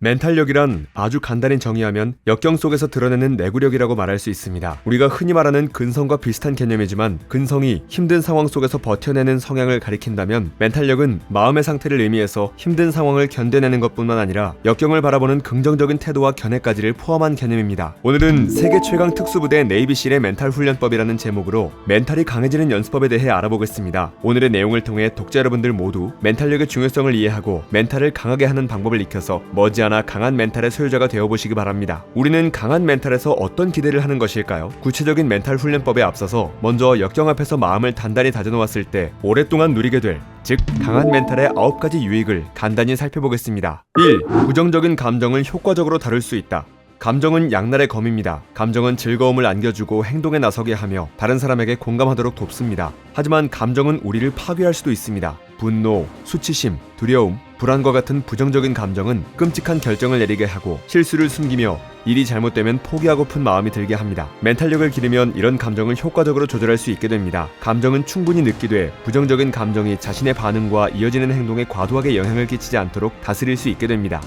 멘탈력이란 아주 간단히 정의하면 역경 속에서 드러내는 내구력이라고 말할 수 있습니다. 우리가 흔히 말하는 근성과 비슷한 개념이지만 근성이 힘든 상황 속에서 버텨내는 성향을 가리킨다면 멘탈력은 마음의 상태를 의미해서 힘든 상황을 견뎌내는 것뿐만 아니라 역경을 바라보는 긍정적인 태도와 견해까지를 포함한 개념입니다. 오늘은 세계 최강 특수부대 네이비실의 멘탈 훈련법이라는 제목으로 멘탈이 강해지는 연습법에 대해 알아보겠습니다. 오늘의 내용을 통해 독자 여러분들 모두 멘탈력의 중요성을 이해하고 멘탈을 강하게 하는 방법을 익혀서 머지않아 강한 멘탈의 소유자가 되어보시기 바랍니다. 우리는 강한 멘탈에서 어떤 기대를 하는 것일까요? 구체적인 멘탈 훈련법에 앞서서 먼저 역경 앞에서 마음을 단단히 다져놓았을 때 오랫동안 누리게 될, 즉 강한 멘탈의 9가지 유익을 간단히 살펴보겠습니다. 1. 부정적인 감정을 효과적으로 다룰 수 있다. 감정은 양날의 검입니다. 감정은 즐거움을 안겨주고 행동에 나서게 하며 다른 사람에게 공감하도록 돕습니다. 하지만 감정은 우리를 파괴할 수도 있습니다. 분노, 수치심, 두려움, 불안과 같은 부정적인 감정은 끔찍한 결정을 내리게 하고 실수를 숨기며 일이 잘못되면 포기하고픈 마음이 들게 합니다. 멘탈력을 기르면 이런 감정을 효과적으로 조절할 수 있게 됩니다. 감정은 충분히 느끼되 부정적인 감정이 자신의 반응과 이어지는 행동에 과도하게 영향을 끼치지 않도록 다스릴 수 있게 됩니다.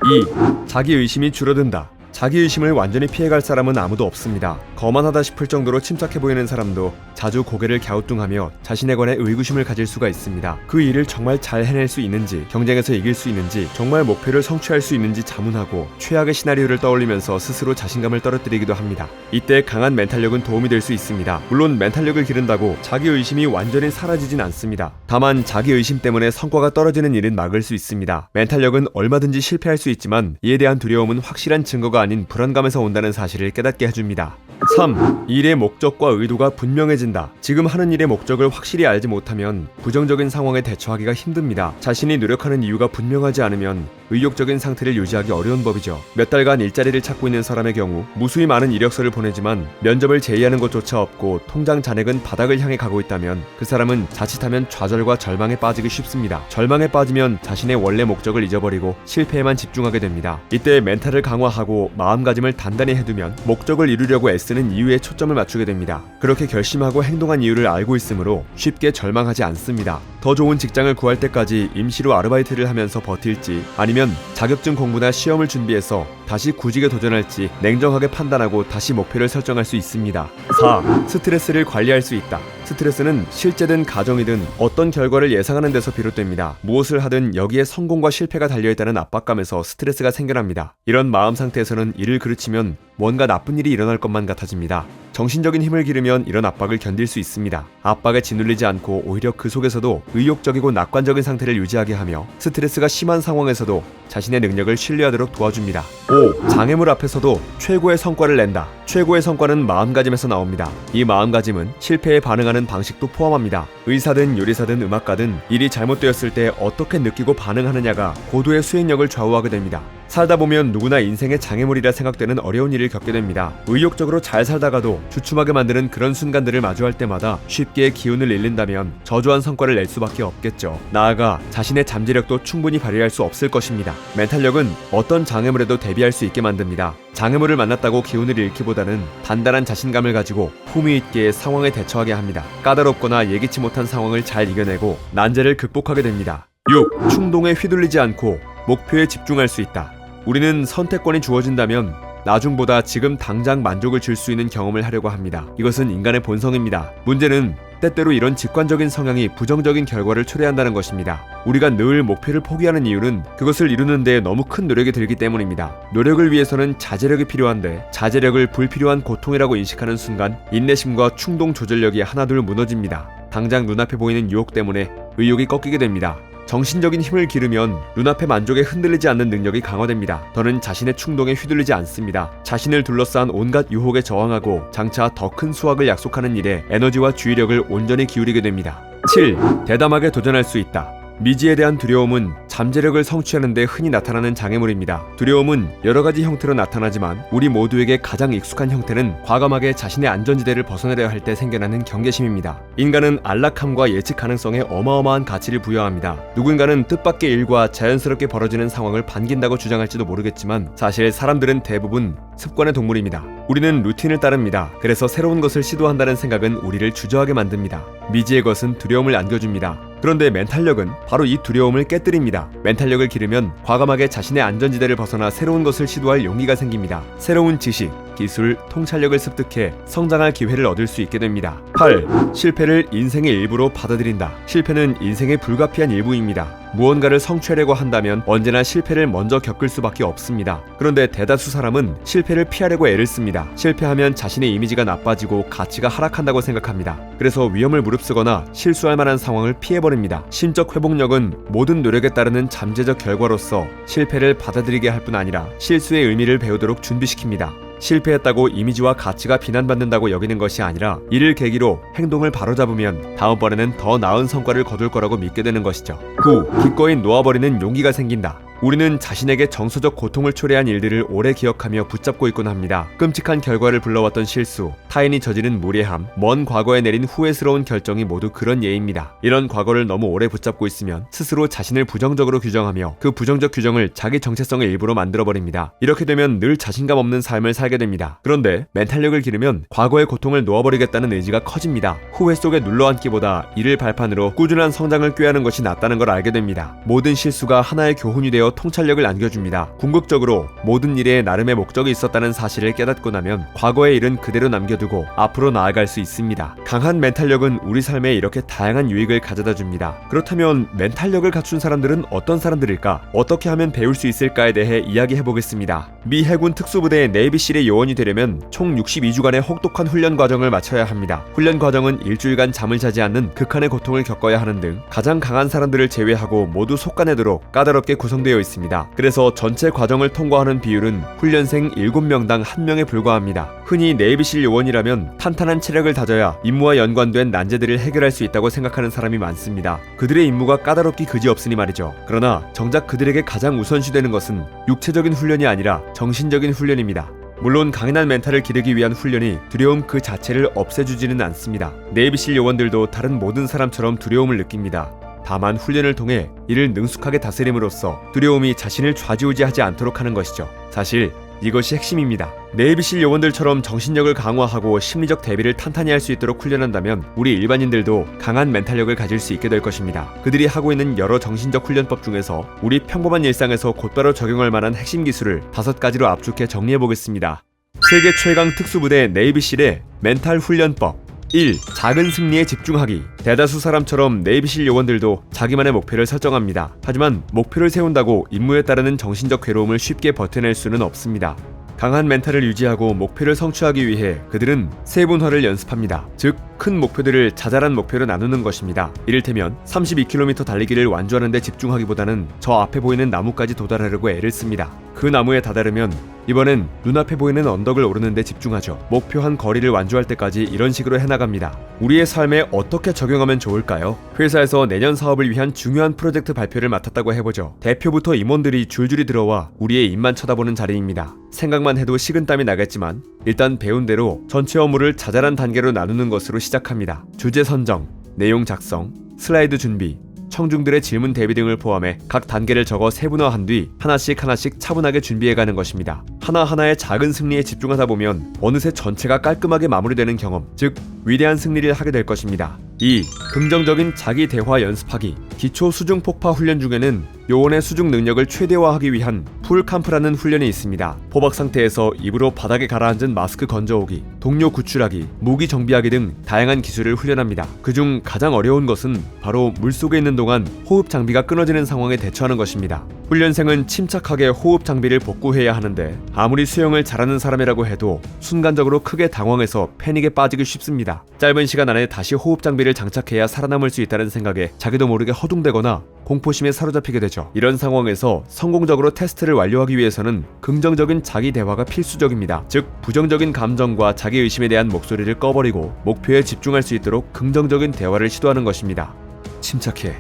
2. 자기의심이 줄어든다. 자기의심을 완전히 피해갈 사람은 아무도 없습니다. 거만하다 싶을 정도로 침착해 보이는 사람도 자주 고개를 갸우뚱하며 자신에 관해 의구심을 가질 수가 있습니다. 그 일을 정말 잘 해낼 수 있는지, 경쟁에서 이길 수 있는지, 정말 목표를 성취할 수 있는지 자문하고 최악의 시나리오를 떠올리면서 스스로 자신감을 떨어뜨리기도 합니다. 이때 강한 멘탈력은 도움이 될 수 있습니다. 물론 멘탈력을 기른다고 자기의심이 완전히 사라지진 않습니다. 다만 자기의심 때문에 성과가 떨어지는 일은 막을 수 있습니다. 멘탈력은 얼마든지 실패할 수 있지만 이에 대한 두려움은 확실한 증거가 아닌 불안감에서 온다는 사실을 깨닫게 해줍니다. 3. 일의 목적과 의도가 분명해진다. 지금 하는 일의 목적을 확실히 알지 못하면 부정적인 상황에 대처하기가 힘듭니다. 자신이 노력하는 이유가 분명하지 않으면 의욕적인 상태를 유지하기 어려운 법이죠. 몇 달간 일자리를 찾고 있는 사람의 경우 무수히 많은 이력서를 보내지만 면접을 제의하는 것조차 없고 통장 잔액은 바닥을 향해 가고 있다면 그 사람은 자칫하면 좌절과 절망에 빠지기 쉽습니다. 절망에 빠지면 자신의 원래 목적을 잊어버리고 실패에만 집중하게 됩니다. 이때 멘탈을 강화하고 마음가짐을 단단히 해두면 목적을 이루려고 애쓰는 이유에 초점을 맞추게 됩니다. 그렇게 결심하고 행동한 이유를 알고 있으므로 쉽게 절망하지 않습니다. 더 좋은 직장을 구할 때까지 임시로 아르바이트를 하면서 버틸지 아니면 자격증 공부나 시험을 준비해서 다시 구직에 도전할지 냉정하게 판단하고 다시 목표를 설정할 수 있습니다. 4. 스트레스를 관리할 수 있다. 스트레스는 실제든 가정이든 어떤 결과를 예상하는 데서 비롯됩니다. 무엇을 하든 여기에 성공과 실패가 달려있다는 압박감에서 스트레스가 생겨납니다. 이런 마음 상태에서는 일을 그르치면 뭔가 나쁜 일이 일어날 것만 같아집니다. 정신적인 힘을 기르면 이런 압박을 견딜 수 있습니다. 압박에 짓눌리지 않고 오히려 그 속에서도 의욕적이고 낙관적인 상태를 유지하게 하며 스트레스가 심한 상황에서도 자신의 능력을 신뢰하도록 도와줍니다. 5. 장애물 앞에서도 최고의 성과를 낸다. 최고의 성과는 마음가짐에서 나옵니다. 이 마음가짐은 실패에 반응하는 방식도 포함합니다. 의사든 요리사든 음악가든 일이 잘못되었을 때 어떻게 느끼고 반응하느냐가 고도의 수행력을 좌우하게 됩니다. 살다 보면 누구나 인생의 장애물이라 생각되는 어려운 일을 겪게 됩니다. 의욕적으로 잘 살다가도 주춤하게 만드는 그런 순간들을 마주할 때마다 쉽게 기운을 잃는다면 저조한 성과를 낼 수밖에 없겠죠. 나아가 자신의 잠재력도 충분히 발휘할 수 없을 것입니다. 멘탈력은 어떤 장애물에도 대비할 수 있게 만듭니다. 장애물을 만났다고 기운을 잃기보다는 단단한 자신감을 가지고 품위 있게 상황에 대처하게 합니다. 까다롭거나 예기치 못한 상황을 잘 이겨내고 난제를 극복하게 됩니다. 6. 충동에 휘둘리지 않고 목표에 집중할 수 있다. 우리는 선택권이 주어진다면 나중보다 지금 당장 만족을 줄 수 있는 경험을 하려고 합니다. 이것은 인간의 본성입니다. 문제는 때때로 이런 직관적인 성향이 부정적인 결과를 초래한다는 것입니다. 우리가 늘 목표를 포기하는 이유는 그것을 이루는 데 너무 큰 노력이 들기 때문입니다. 노력을 위해서는 자제력이 필요한데 자제력을 불필요한 고통이라고 인식하는 순간 인내심과 충동 조절력이 하나둘 무너집니다. 당장 눈앞에 보이는 유혹 때문에 의욕이 꺾이게 됩니다. 정신적인 힘을 기르면 눈앞의 만족에 흔들리지 않는 능력이 강화됩니다. 더는 자신의 충동에 휘둘리지 않습니다. 자신을 둘러싼 온갖 유혹에 저항하고 장차 더 큰 수확을 약속하는 일에 에너지와 주의력을 온전히 기울이게 됩니다. 7. 대담하게 도전할 수 있다. 미지에 대한 두려움은 잠재력을 성취하는 데 흔히 나타나는 장애물입니다. 두려움은 여러 가지 형태로 나타나지만 우리 모두에게 가장 익숙한 형태는 과감하게 자신의 안전지대를 벗어나려 할 때 생겨나는 경계심입니다. 인간은 안락함과 예측 가능성에 어마어마한 가치를 부여합니다. 누군가는 뜻밖의 일과 자연스럽게 벌어지는 상황을 반긴다고 주장할지도 모르겠지만 사실 사람들은 대부분 습관의 동물입니다. 우리는 루틴을 따릅니다. 그래서 새로운 것을 시도한다는 생각은 우리를 주저하게 만듭니다. 미지의 것은 두려움을 안겨줍니다. 그런데 멘탈력은 바로 이 두려움을 깨뜨립니다. 멘탈력을 기르면 과감하게 자신의 안전지대를 벗어나 새로운 것을 시도할 용기가 생깁니다. 새로운 지식, 기술, 통찰력을 습득해 성장할 기회를 얻을 수 있게 됩니다. 8. 실패를 인생의 일부로 받아들인다. 실패는 인생의 불가피한 일부입니다. 무언가를 성취하려고 한다면 언제나 실패를 먼저 겪을 수밖에 없습니다. 그런데 대다수 사람은 실패를 피하려고 애를 씁니다. 실패하면 자신의 이미지가 나빠지고 가치가 하락한다고 생각합니다. 그래서 위험을 무릅쓰거나 실수할 만한 상황을 피해버립니다. 심적 회복력은 모든 노력에 따르는 잠재적 결과로서 실패를 받아들이게 할 뿐 아니라 실수의 의미를 배우도록 준비시킵니다. 실패했다고 이미지와 가치가 비난받는다고 여기는 것이 아니라 이를 계기로 행동을 바로잡으면 다음번에는 더 나은 성과를 거둘 거라고 믿게 되는 것이죠. 9. 기꺼이 놓아버리는 용기가 생긴다. 우리는 자신에게 정서적 고통을 초래한 일들을 오래 기억하며 붙잡고 있곤 합니다. 끔찍한 결과를 불러왔던 실수, 타인이 저지른 무례함, 먼 과거에 내린 후회스러운 결정이 모두 그런 예입니다. 이런 과거를 너무 오래 붙잡고 있으면 스스로 자신을 부정적으로 규정하며 그 부정적 규정을 자기 정체성의 일부로 만들어버립니다. 이렇게 되면 늘 자신감 없는 삶을 살게 됩니다. 그런데 멘탈력을 기르면 과거의 고통을 놓아버리겠다는 의지가 커집니다. 후회 속에 눌러앉기보다 이를 발판으로 꾸준한 성장을 꾀하는 것이 낫다는 걸 알게 됩니다. 모든 실수가 하나의 교훈이 되어 통찰력을 안겨줍니다. 궁극적으로 모든 일에 나름의 목적이 있었다는 사실을 깨닫고 나면 과거의 일은 그대로 남겨두고 앞으로 나아갈 수 있습니다. 강한 멘탈력은 우리 삶에 이렇게 다양한 유익을 가져다 줍니다. 그렇다면 멘탈력을 갖춘 사람들은 어떤 사람들일까? 어떻게 하면 배울 수 있을까에 대해 이야기해보겠습니다. 미 해군 특수부대 네이비실의 요원이 되려면 총 62주간의 혹독한 훈련 과정을 마쳐야 합니다. 훈련 과정은 일주일간 잠을 자지 않는 극한의 고통을 겪어야 하는 등 가장 강한 사람들을 제외하고 모두 속가내도록 까다롭게 구성되어 있습니다. 그래서 전체 과정을 통과하는 비율은 훈련생 7명당 1명에 불과합니다. 흔히 네이비실 요원이라면 탄탄한 체력을 다져야 임무와 연관된 난제들을 해결할 수 있다고 생각하는 사람이 많습니다. 그들의 임무가 까다롭기 그지없으니 말이죠. 그러나 정작 그들에게 가장 우선시되는 것은 육체적인 훈련이 아니라 정신적인 훈련입니다. 물론 강인한 멘탈을 기르기 위한 훈련이 두려움 그 자체를 없애주지는 않습니다. 네이비실 요원들도 다른 모든 사람처럼 두려움을 느낍니다. 다만 훈련을 통해 이를 능숙하게 다스림으로써 두려움이 자신을 좌지우지하지 않도록 하는 것이죠. 사실 이것이 핵심입니다. 네이비실 요원들처럼 정신력을 강화하고 심리적 대비를 탄탄히 할 수 있도록 훈련한다면 우리 일반인들도 강한 멘탈력을 가질 수 있게 될 것입니다. 그들이 하고 있는 여러 정신적 훈련법 중에서 우리 평범한 일상에서 곧바로 적용할 만한 핵심 기술을 5가지로 압축해 정리해보겠습니다. 세계 최강 특수부대 네이비실의 멘탈 훈련법. 1. 작은 승리에 집중하기. 대다수 사람처럼 네이비실 요원들도 자기만의 목표를 설정합니다. 하지만 목표를 세운다고 임무에 따르는 정신적 괴로움을 쉽게 버텨낼 수는 없습니다. 강한 멘탈을 유지하고 목표를 성취하기 위해 그들은 세분화를 연습합니다. 즉, 큰 목표들을 자잘한 목표로 나누는 것입니다. 이를테면 32km 달리기를 완주하는 데 집중하기보다는 저 앞에 보이는 나무까지 도달하려고 애를 씁니다. 그 나무에 다다르면 이번엔 눈앞에 보이는 언덕을 오르는 데 집중하죠. 목표한 거리를 완주할 때까지 이런 식으로 해나갑니다. 우리의 삶에 어떻게 적용하면 좋을까요? 회사에서 내년 사업을 위한 중요한 프로젝트 발표를 맡았다고 해보죠. 대표부터 임원들이 줄줄이 들어와 우리의 입만 쳐다보는 자리입니다. 생각만 해도 식은땀이 나겠지만 일단 배운 대로 전체 업무를 자잘한 단계로 나누는 것으로 시작합니다. 주제 선정, 내용 작성, 슬라이드 준비, 청중들의 질문 대비 등을 포함해 각 단계를 적어 세분화한 뒤 하나씩 차분하게 준비해가는 것입니다. 하나하나의 작은 승리에 집중하다 보면 어느새 전체가 깔끔하게 마무리되는 경험, 즉 위대한 승리를 하게 될 것입니다. 2. 긍정적인 자기 대화 연습하기. 기초 수중 폭파 훈련 중에는 요원의 수중 능력을 최대화하기 위한 풀캄프라는 훈련이 있습니다. 포박 상태에서 입으로 바닥에 가라앉은 마스크 건져오기, 동료 구출하기, 무기 정비하기 등 다양한 기술을 훈련합니다. 그중 가장 어려운 것은 바로 물속에 있는 동안 호흡 장비가 끊어지는 상황에 대처하는 것입니다. 훈련생은 침착하게 호흡 장비를 복구해야 하는데 아무리 수영을 잘하는 사람이라고 해도 순간적으로 크게 당황해서 패닉에 빠지기 쉽습니다. 짧은 시간 안에 다시 호흡 장비를 장착해야 살아남을 수 있다는 생각에 자기도 모르게 허둥대거나 공포심에 사로잡히게 되죠. 이런 상황에서 성공적으로 테스트를 완료하기 위해서는 긍정적인 자기 대화가 필수적입니다. 즉, 부정적인 감정과 자기의심에 대한 목소리를 꺼버리고 목표에 집중할 수 있도록 긍정적인 대화를 시도하는 것입니다. 침착해.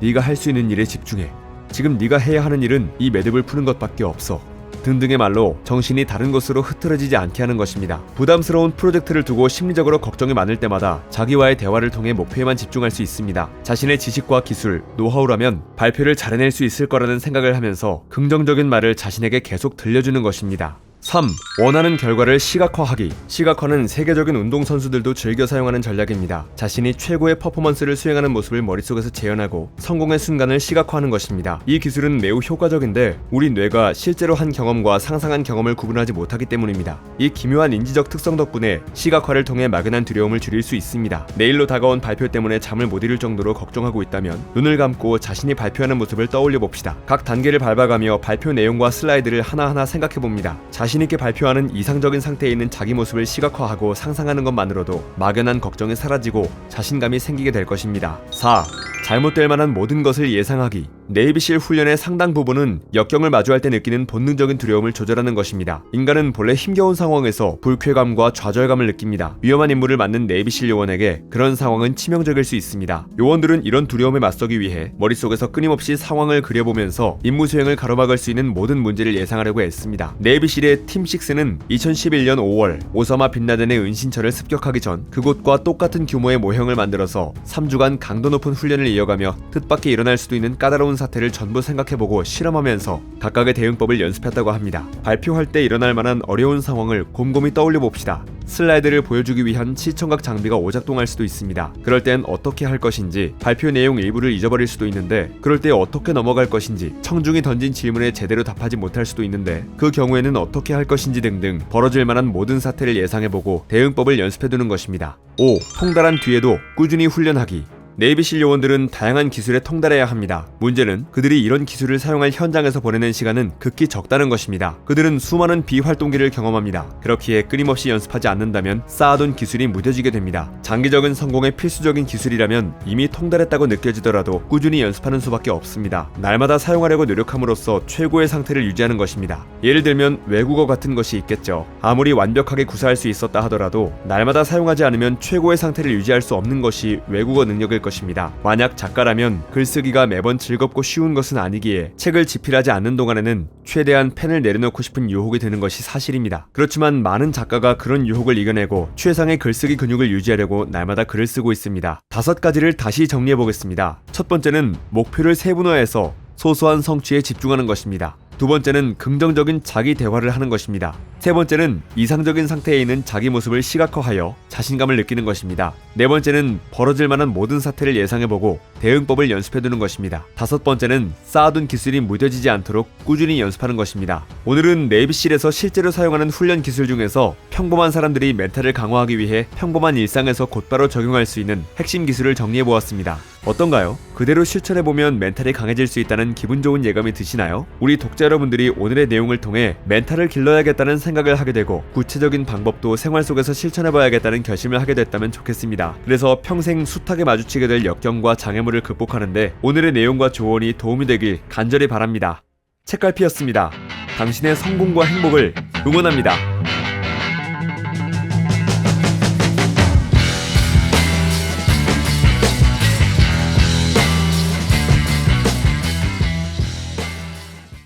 네가 할 수 있는 일에 집중해. 지금 네가 해야 하는 일은 이 매듭을 푸는 것밖에 없어. 등등의 말로 정신이 다른 곳으로 흐트러지지 않게 하는 것입니다. 부담스러운 프로젝트를 두고 심리적으로 걱정이 많을 때마다 자기와의 대화를 통해 목표에만 집중할 수 있습니다. 자신의 지식과 기술, 노하우라면 발표를 잘해낼 수 있을 거라는 생각을 하면서 긍정적인 말을 자신에게 계속 들려주는 것입니다. 3. 원하는 결과를 시각화하기. 시각화는 세계적인 운동선수들도 즐겨 사용하는 전략입니다. 자신이 최고의 퍼포먼스를 수행하는 모습을 머릿속에서 재현하고 성공의 순간을 시각화하는 것입니다. 이 기술은 매우 효과적인데 우리 뇌가 실제로 한 경험과 상상한 경험을 구분하지 못하기 때문입니다. 이 기묘한 인지적 특성 덕분에 시각화를 통해 막연한 두려움을 줄일 수 있습니다. 내일로 다가온 발표 때문에 잠을 못 이룰 정도로 걱정하고 있다면 눈을 감고 자신이 발표하는 모습을 떠올려 봅시다. 각 단계를 밟아가며 발표 내용과 슬라이드를 하나하나 생각해 봅니다. 자신있게 발표하는 이상적인 상태에 있는 자기 모습을 시각화하고 상상하는 것만으로도 막연한 걱정이 사라지고 자신감이 생기게 될 것입니다. 4. 잘못될 만한 모든 것을 예상하기. 네이비실 훈련의 상당 부분은 역경을 마주할 때 느끼는 본능적인 두려움을 조절하는 것입니다. 인간은 본래 힘겨운 상황에서 불쾌감과 좌절감을 느낍니다. 위험한 임무를 맡는 네이비실 요원에게 그런 상황은 치명적일 수 있습니다. 요원들은 이런 두려움에 맞서기 위해 머릿속에서 끊임없이 상황을 그려보면서 임무 수행을 가로막을 수 있는 모든 문제를 예상하려고 애씁니다. 네이비실의 팀6는 2011년 5월 오사마 빈라덴의 은신처를 습격하기 전 그곳과 똑같은 규모의 모형을 만들어서 3주간 강도 높은 훈련을 이어가며 뜻밖의 일어날 수도 있는 까다로운 사태를 전부 생각해보고 실험하면서 각각의 대응법을 연습했다고 합니다. 발표할 때 일어날 만한 어려운 상황을 곰곰이 떠올려 봅시다. 슬라이드를 보여주기 위한 시청각 장비가 오작동할 수도 있습니다. 그럴 땐 어떻게 할 것인지, 발표 내용 일부를 잊어버릴 수도 있는데 그럴 때 어떻게 넘어갈 것인지, 청중이 던진 질문에 제대로 답하지 못할 수도 있는데 그 경우에는 어떻게 할 것인지 등등 벌어질 만한 모든 사태를 예상해보고 대응법을 연습해두는 것입니다. 5. 통달한 뒤에도 꾸준히 훈련하기. 네이비실 요원들은 다양한 기술에 통달해야 합니다. 문제는 그들이 이런 기술을 사용할 현장에서 보내는 시간은 극히 적다는 것입니다. 그들은 수많은 비활동기를 경험합니다. 그렇기에 끊임없이 연습하지 않는다면 쌓아둔 기술이 무뎌지게 됩니다. 장기적인 성공의 필수적인 기술이라면 이미 통달했다고 느껴지더라도 꾸준히 연습하는 수밖에 없습니다. 날마다 사용하려고 노력함으로써 최고의 상태를 유지하는 것입니다. 예를 들면 외국어 같은 것이 있겠죠. 아무리 완벽하게 구사할 수 있었다 하더라도 날마다 사용하지 않으면 최고의 상태를 유지할 수 없는 것이 외국어 능력일 것입니다. 만약 작가라면 글쓰기가 매번 즐겁고 쉬운 것은 아니기에 책을 집필하지 않는 동안에는 최대한 펜을 내려놓고 싶은 유혹이 드는 것이 사실입니다. 그렇지만 많은 작가가 그런 유혹을 이겨내고 최상의 글쓰기 근육을 유지하려고 날마다 글을 쓰고 있습니다. 5가지를 다시 정리해보겠습니다. 첫 번째는 목표를 세분화해서 소소한 성취에 집중하는 것입니다. 두 번째는 긍정적인 자기 대화를 하는 것입니다. 세 번째는 이상적인 상태에 있는 자기 모습을 시각화하여 자신감을 느끼는 것입니다. 네 번째는 벌어질 만한 모든 사태를 예상해보고 대응법을 연습해두는 것입니다. 다섯 번째는 쌓아둔 기술이 무뎌지지 않도록 꾸준히 연습하는 것입니다. 오늘은 네이비실에서 실제로 사용하는 훈련 기술 중에서 평범한 사람들이 멘탈을 강화하기 위해 평범한 일상에서 곧바로 적용할 수 있는 핵심 기술을 정리해보았습니다. 어떤가요? 그대로 실천해보면 멘탈이 강해질 수 있다는 기분 좋은 예감이 드시나요? 우리 독자 여러분들이 오늘의 내용을 통해 멘탈을 길러야겠다는 생각을 하게 되고 구체적인 방법도 생활 속에서 실천해봐야겠다는 결심을 하게 됐다면 좋겠습니다. 그래서 평생 숱하게 마주치게 될 역경과 장애물을 극복하는데 오늘의 내용과 조언이 도움이 되길 간절히 바랍니다. 책갈피였습니다. 당신의 성공과 행복을 응원합니다.